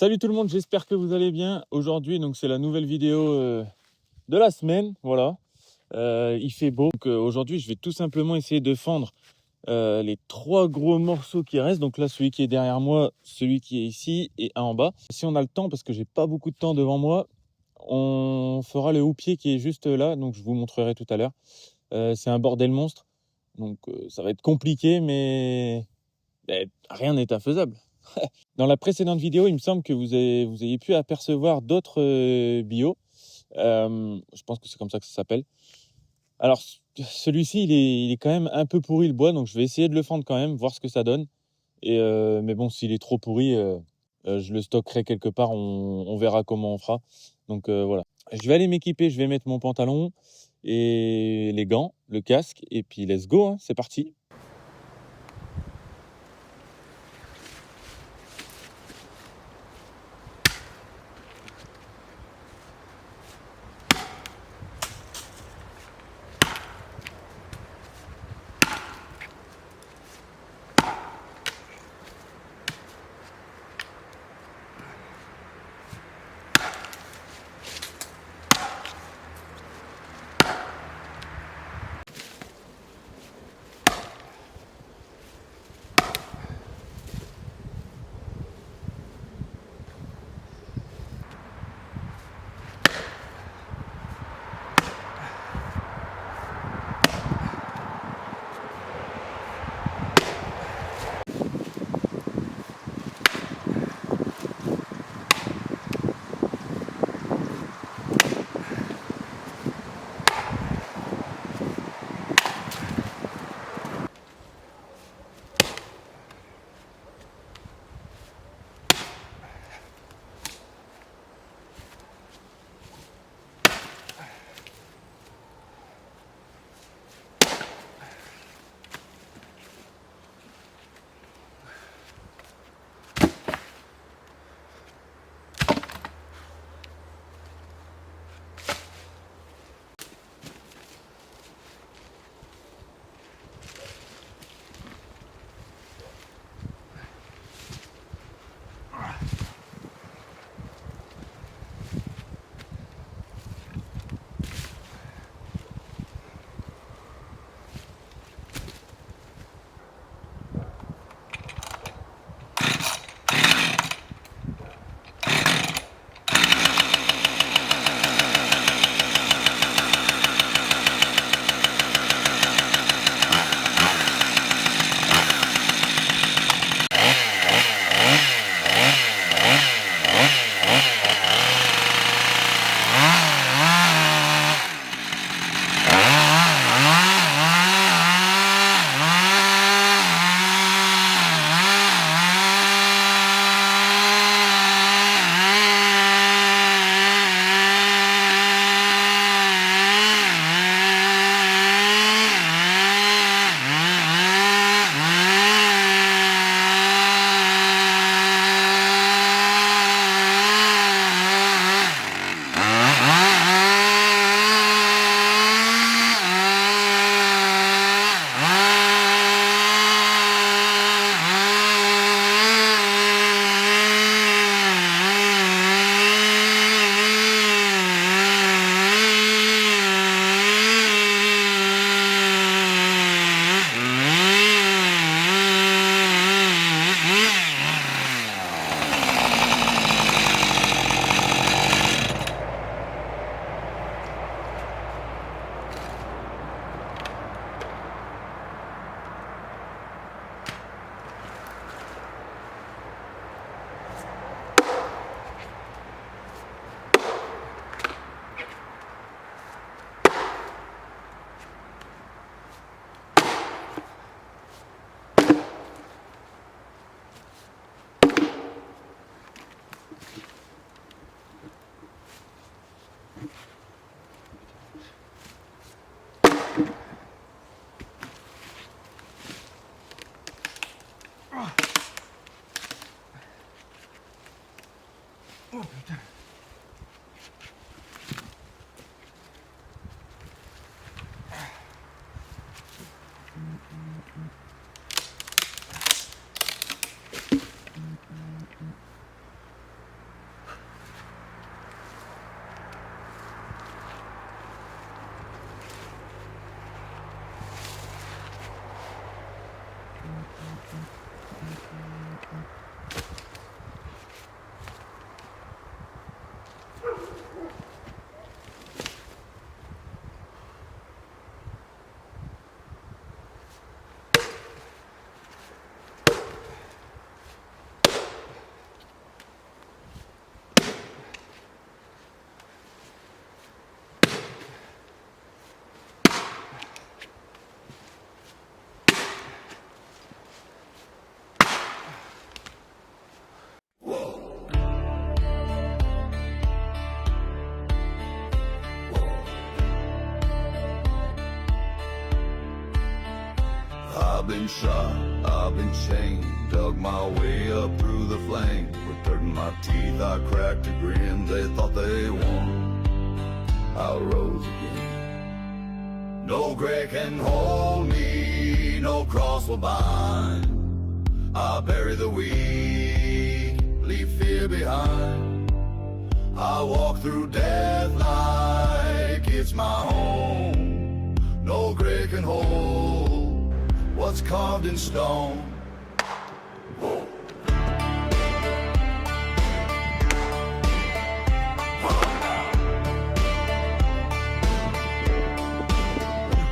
Salut tout le monde, j'espère que vous allez bien. Aujourd'hui, donc c'est la nouvelle vidéo de la semaine. Voilà, il fait beau. Donc aujourd'hui, je vais tout simplement essayer de fendre les 3 gros morceaux qui restent. Donc là, celui qui est derrière moi, celui qui est ici et un en bas. Si on a le temps, parce que j'ai pas beaucoup de temps devant moi, on fera le houppier qui est juste là. Donc je vous montrerai tout à l'heure. C'est un bordel monstre. Donc ça va être compliqué, mais rien n'est infaisable. Dans la précédente vidéo, il me semble que vous ayez pu apercevoir d'autres bio. Je pense que c'est comme ça que ça s'appelle. Alors, celui-ci, il est quand même un peu pourri le bois, donc je vais essayer de le fendre quand même, voir ce que ça donne. Mais bon, s'il est trop pourri, je le stockerai quelque part, on verra comment on fera. Donc voilà. Je vais aller m'équiper, je vais mettre mon pantalon et les gants, le casque, et puis let's go, hein, c'est parti. Oh putain. I've been shot, I've been chained, dug my way up through the flame. With dirt in my teeth, I cracked a grin. They thought they won, I rose again. No grave can hold me, no cross will bind. I bury the weak, leave fear behind. I walk through death like it's my home. No grave can hold what's carved in stone.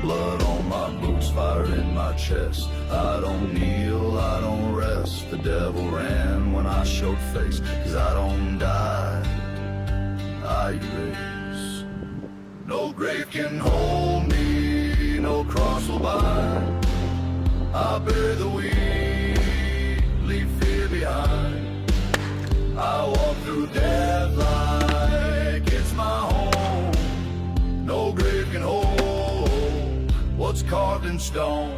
Blood on my boots, fire in my chest. I don't kneel, I don't rest. The devil ran when I showed face, 'cause I don't die, I erase. No grave can hold me, no cross will bind. I bury the weak, leave fear behind. I walk through death like it's my home. No grave can hold what's carved in stone.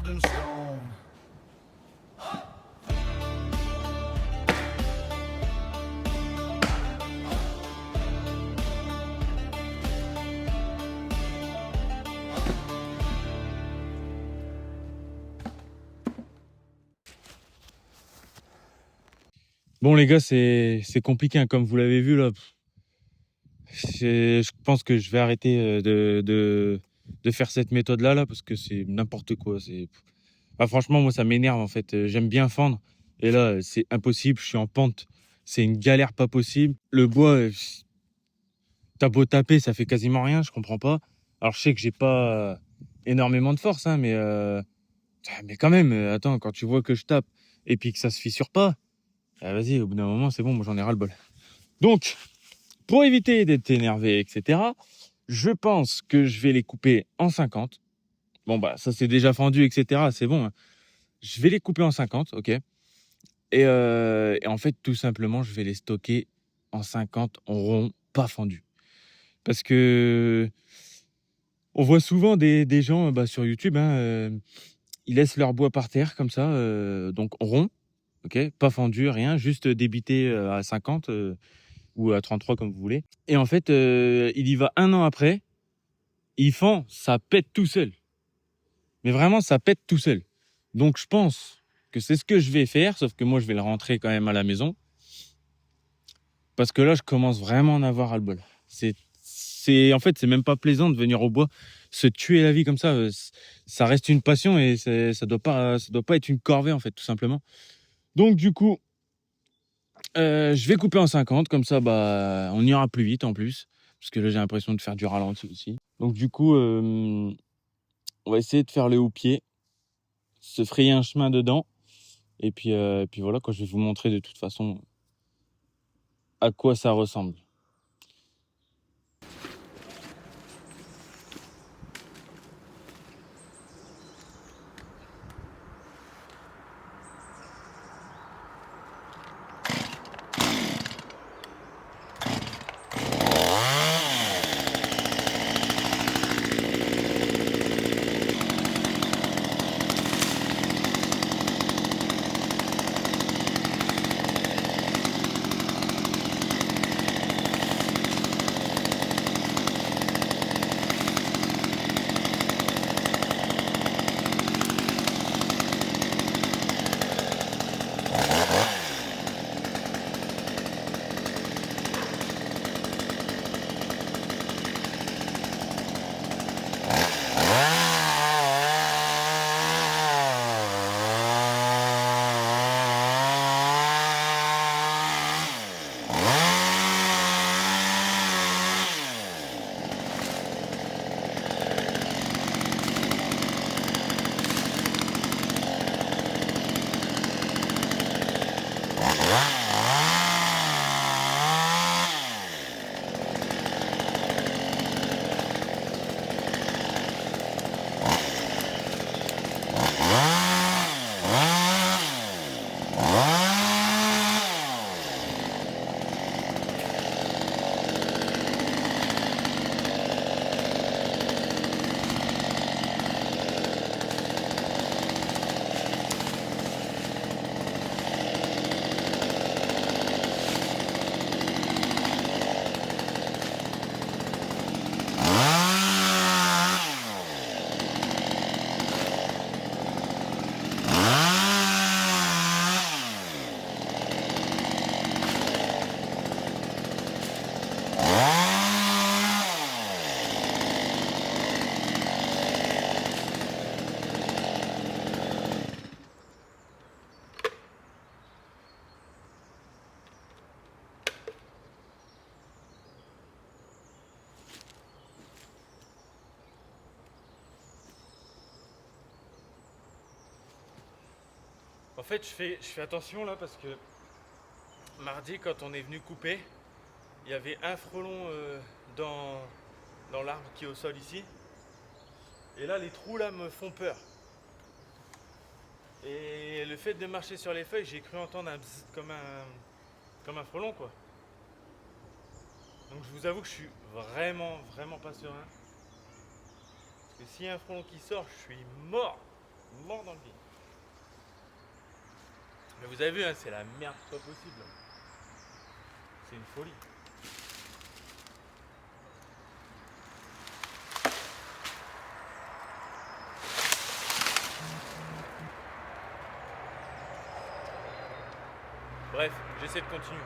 carved in stone. Bon les gars, c'est compliqué hein, comme vous l'avez vu là. Je pense que je vais arrêter de faire cette méthode là parce que c'est n'importe quoi. Franchement, moi ça m'énerve en fait. J'aime bien fendre et là c'est impossible. Je suis en pente, c'est une galère pas possible. Le bois, t'as beau taper, ça fait quasiment rien. Je comprends pas. Alors je sais que j'ai pas énormément de force, hein, mais quand même. Attends, quand tu vois que je tape et puis que ça se fissure pas. Ah, vas-y, au bout d'un moment, c'est bon, moi j'en ai ras le bol. Donc, pour éviter d'être énervé, etc., je pense que je vais les couper en 50. Bon, bah, ça c'est déjà fendu, etc., c'est bon. Hein. Je vais les couper en 50, ok. Et en fait, tout simplement, je vais les stocker en 50 en rond, pas fendu. Parce que on voit souvent des gens sur YouTube, hein, ils laissent leur bois par terre comme ça, donc rond. Ok, pas fendu, rien, juste débité à 50 ou à 33 comme vous voulez. Et en fait, il y va 1 an après, il fend, ça pète tout seul. Mais vraiment, ça pète tout seul. Donc je pense que c'est ce que je vais faire, sauf que moi je vais le rentrer quand même à la maison. Parce que là, je commence vraiment à en avoir ras-le-bol. En fait, c'est même pas plaisant de venir au bois, se tuer la vie comme ça. Ça reste une passion et ça doit pas être une corvée en fait, tout simplement. Donc du coup, je vais couper en 50, comme ça, bah, on ira plus vite en plus. Parce que là, j'ai l'impression de faire du ralenti aussi. Donc du coup, on va essayer de faire le houppier, se frayer un chemin dedans. Et puis voilà, je vais vous montrer de toute façon à quoi ça ressemble. En fait, je fais attention là parce que mardi, quand on est venu couper, il y avait un frelon dans l'arbre qui est au sol ici. Et là, les trous là me font peur. Et le fait de marcher sur les feuilles, j'ai cru entendre un bzzz comme un frelon quoi. Donc je vous avoue que je suis vraiment pas serein. Parce que s'il y a un frelon qui sort, je suis mort. mort dans le vide. Mais vous avez vu, hein, c'est la merde pas possible. C'est une folie. Bref, j'essaie de continuer.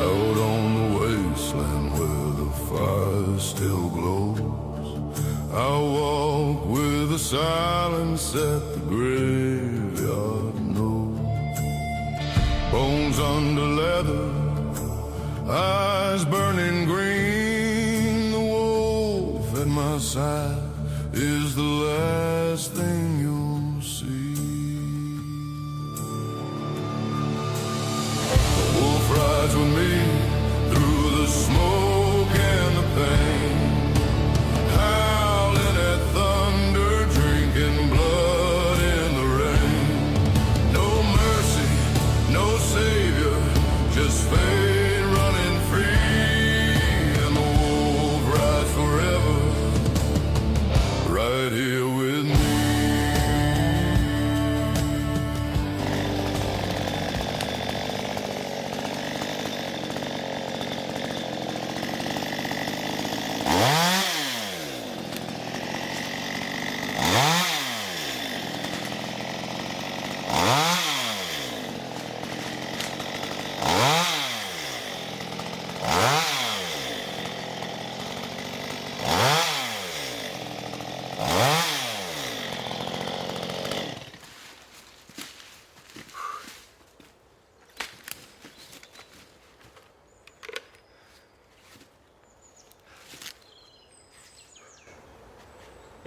Out on the wasteland where the fire still glows, I walk with a silence that the graveyard knows. Bones under leather, eyes burning green. The wolf at my side is the last thing you'll see. The wolf rides with me through the smoke and the pain, howling at thunder, drinking blood in the rain. No mercy, no savior, just fate running free. And the wolf rides forever, right here with me.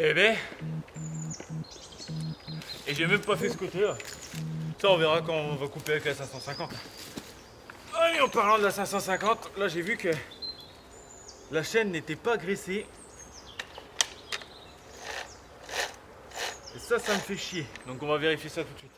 Eh ben, et j'ai même pas fait ce côté-là. Ça, on verra quand on va couper avec la 550. Allez, en parlant de la 550, là j'ai vu que la chaîne n'était pas graissée. Et ça me fait chier. Donc on va vérifier ça tout de suite.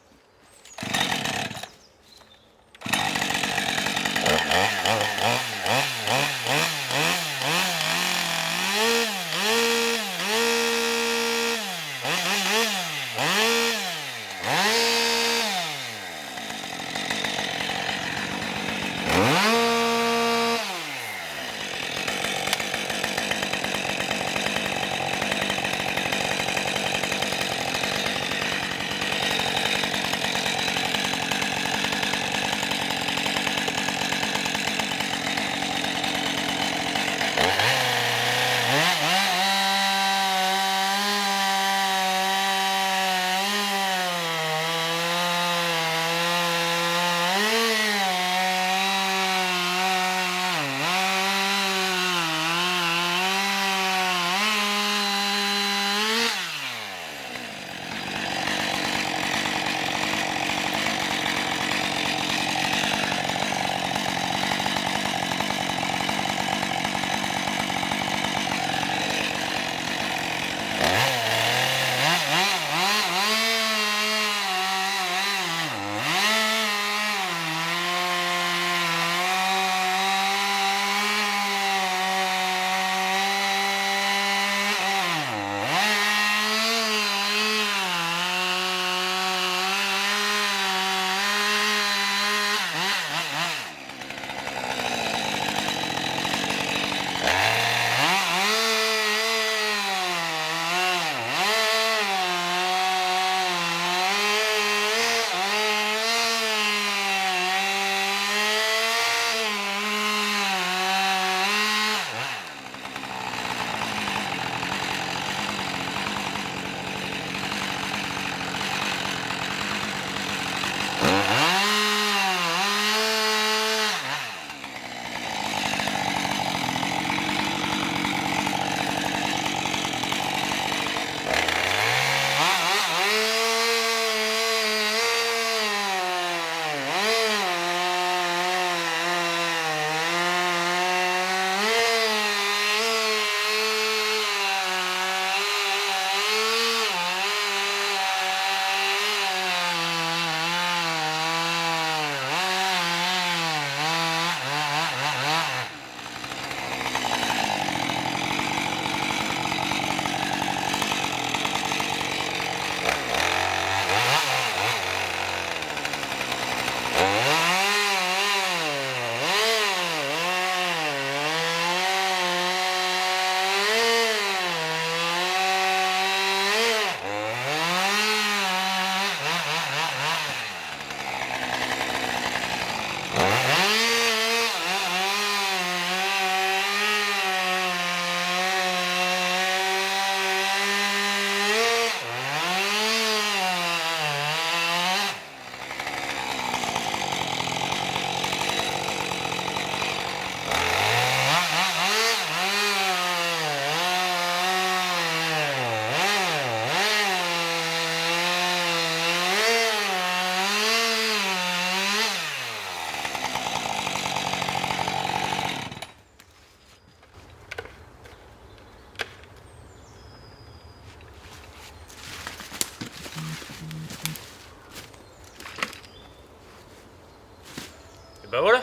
bah voilà.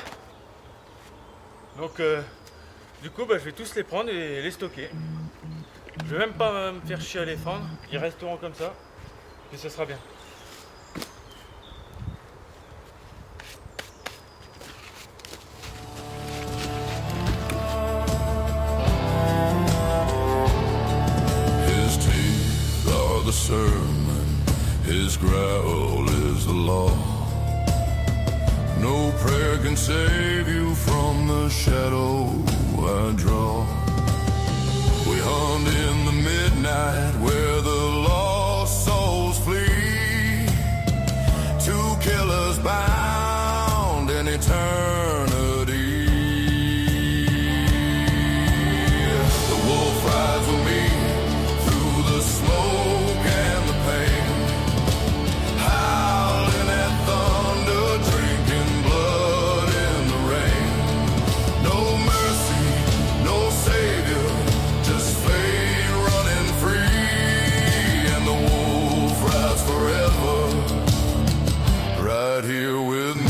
Donc du coup je vais tous les prendre et les stocker. Je vais même pas me faire chier à les fendre, ils resteront comme ça et ça sera bien. His teeth are the sermon, his growl is the law. No prayer can save you from the shadow I draw. We hunt in the midnight where the lost souls flee. Two killers bound in eternity. The wolf rides with me through the smoke and the pain, howling at thunder, drinking blood in the rain. No mercy, no savior, just fate running free. And the wolf rides forever, right here with me.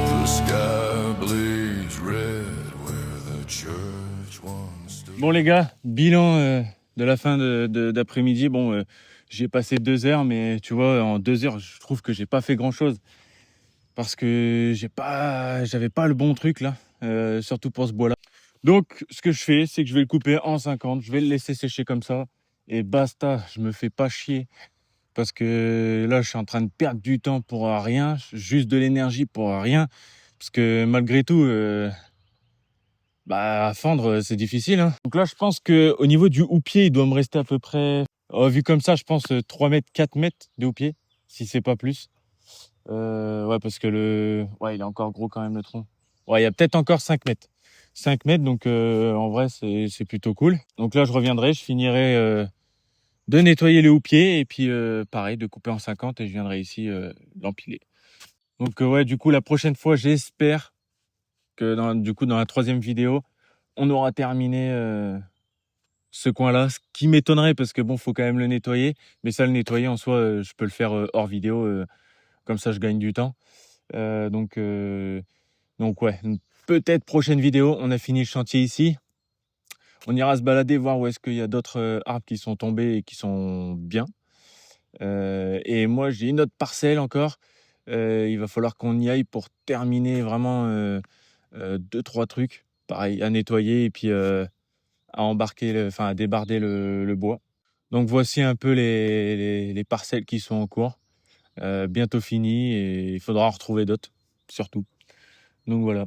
The sky blazed red where the church once stood. Bon les gars, bilan de la fin d'après-midi. Bon, j'ai passé 2 heures, mais tu vois, en 2 heures, je trouve que j'ai pas fait grand-chose. Parce que j'avais pas le bon truc là, surtout pour ce bois-là. Donc, ce que je fais, c'est que je vais le couper en 50, je vais le laisser sécher comme ça, et basta, je me fais pas chier. Parce que là, je suis en train de perdre du temps pour rien, juste de l'énergie pour rien. Parce que malgré tout, à fendre, c'est difficile, hein. Donc là, je pense qu'au niveau du houppier, il doit me rester à peu près, vu comme ça, je pense 3 mètres, 4 mètres de houppier, si c'est pas plus. Ouais, parce que il est encore gros quand même le tronc. Ouais, il y a peut-être encore 5 mètres. 5 mètres, donc en vrai, c'est plutôt cool. Donc là, je reviendrai, je finirai de nettoyer les houppiers et puis pareil, de couper en 50 et je viendrai ici l'empiler. Donc ouais, du coup, la prochaine fois, j'espère que dans la 3e vidéo, on aura terminé ce coin-là. Ce qui m'étonnerait parce que bon, faut quand même le nettoyer. Mais ça, le nettoyer en soi, je peux le faire hors vidéo. Comme ça, je gagne du temps. Donc ouais, peut-être prochaine vidéo. On a fini le chantier ici. On ira se balader, voir où est-ce qu'il y a d'autres arbres qui sont tombés et qui sont bien. Et moi, j'ai une autre parcelle encore. Il va falloir qu'on y aille pour terminer vraiment 2-3 trucs. Pareil, à nettoyer et puis à embarquer, à débarder le bois. Donc voici un peu les parcelles qui sont en cours. Bientôt fini et il faudra en retrouver d'autres, surtout. Donc voilà.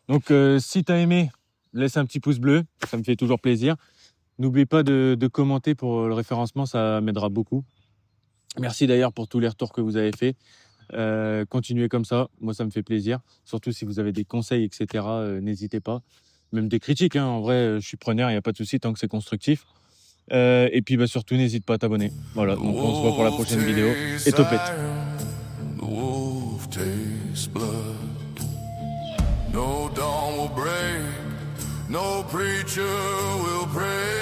Donc si tu as aimé, laisse un petit pouce bleu, ça me fait toujours plaisir. N'oublie pas de commenter pour le référencement, ça m'aidera beaucoup. Merci d'ailleurs pour tous les retours que vous avez faits. Continuez comme ça, moi ça me fait plaisir. Surtout si vous avez des conseils, etc. N'hésitez pas. Même des critiques, hein. En vrai, je suis preneur, il n'y a pas de souci tant que c'est constructif. Et puis surtout, n'hésite pas à t'abonner. Voilà, donc on se voit pour la prochaine vidéo. Et topette. The wolf tastes blood. No dawn will break, no preacher will pray.